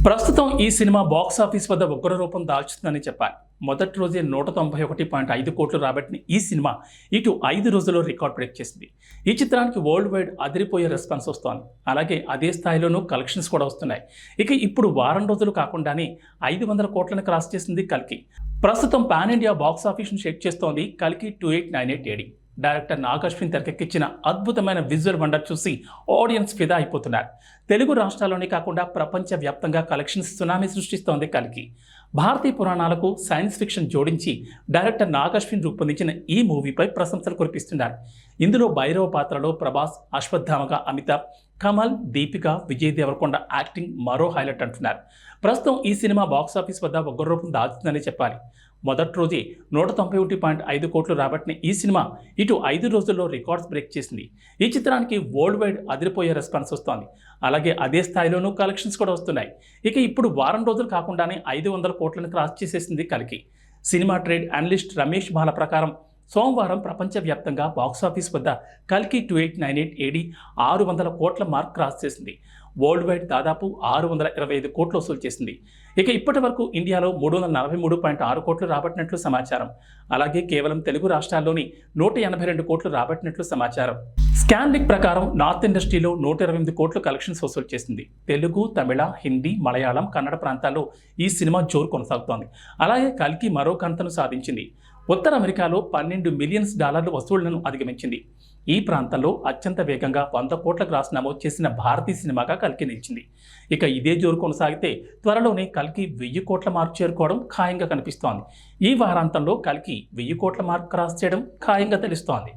ప్రస్తుతం ఈ cinema box office వద్ద ఉగ్ర రూపం దాల్చుతుందని చెప్పాలి. మొదటి రోజే 191.5 కోట్లు రాబట్టిన ఈ సినిమా ఇటు 5 రోజుల్లో రికార్డ్ బ్రేక్ చేసింది. ఈ చిత్రానికి వరల్డ్ వైడ్ అదిరిపోయే రెస్పాన్స్ వస్తోంది. అలాగే అదే స్థాయిలోనూ కలెక్షన్స్ కూడా వస్తున్నాయి. ఇక ఇప్పుడు వారం రోజులు కాకుండానే 500 కోట్లను క్రాస్ చేసింది కల్కి. ప్రస్తుతం పాన్ ఇండియా బాక్స్ ఆఫీస్ను షేక్ చేస్తోంది కల్కి 2898 AD. డైరెక్టర్ నాగ్ అశ్విన్ తెరకెక్కించిన అద్భుతమైన విజువల్ వండర్ చూసి ఆడియన్స్ ఫిదా అయిపోతున్నారు. తెలుగు రాష్ట్రాల్లోనే కాకుండా ప్రపంచవ్యాప్తంగా కలెక్షన్స్ సునామీ సృష్టిస్తోంది కల్కి. భారతీయ పురాణాలకు సైన్స్ ఫిక్షన్ జోడించి డైరెక్టర్ నాగ్ అశ్విన్ రూపొందించిన ఈ మూవీపై ప్రశంసలు కురిపిస్తున్నారు. ఇందులో భైరవ పాత్రలో ప్రభాస్, అశ్వత్థామగా అమితాబ్, కమల్, దీపిక, విజయ్ దేవరకొండ యాక్టింగ్ మరో హైలైట్ అంటున్నారు. ప్రస్తుతం ఈ సినిమా బాక్సాఫీస్ వద్ద ఉగ్ర రూపం దాల్చుతుందని చెప్పాలి. మొదటి రోజే 191.5 కోట్లు రాబట్టిన ఈ సినిమా ఇటు 5 రోజుల్లో రికార్డ్స్ బ్రేక్ చేసింది. ఈ చిత్రానికి వరల్డ్ వైడ్ అదిరిపోయే రెస్పాన్స్ వస్తోంది. అలాగే అదే స్థాయిలోనూ కలెక్షన్స్ కూడా వస్తున్నాయి. ఇక ఇప్పుడు వారం రోజులు కాకుండానే 500 కోట్లను క్రాస్ చేసేసింది కల్కి. సినిమా ట్రేడ్ అనలిస్ట్ రమేష్ బాల ప్రకారం సోమవారం ప్రపంచవ్యాప్తంగా బాక్సాఫీస్ వద్ద కల్కి 2898 AD 600 కోట్ల మార్క్ క్రాస్ చేసింది. వరల్డ్ వైడ్ దాదాపు 625 కోట్లు వసూలు చేసింది. ఇక ఇప్పటి వరకు ఇండియాలో 343.6 కోట్లు రాబట్టినట్లు సమాచారం. అలాగే కేవలం తెలుగు రాష్ట్రాల్లోని 182 కోట్లు రాబట్టినట్లు సమాచారం. స్కాన్లిక్ ప్రకారం నార్త్ ఇండస్ట్రీలో 128 కోట్లు కలెక్షన్స్ వసూలు చేసింది. తెలుగు, తమిళ, హిందీ, మలయాళం, కన్నడ ప్రాంతాల్లో ఈ సినిమా జోరు కొనసాగుతోంది. అలాగే కల్కి మరో కంతను సాధించింది. ఉత్తర అమెరికాలో $12 మిలియన్ వసూళ్లను అధిగమించింది. ఈ ప్రాంతంలో అత్యంత వేగంగా 100 కోట్ల గ్రాస్ నమోదు చేసిన భారతీయ సినిమాగా కల్కి నిలిచింది. ఇక ఇదే జోరు కొనసాగితే త్వరలోనే కల్కి 1000 కోట్ల మార్కు చేరుకోవడం ఖాయంగా కనిపిస్తోంది. ఈ వారాంతంలో కల్కి 1000 కోట్ల మార్కు క్రాస్ చేయడం ఖాయంగా తెలుస్తోంది.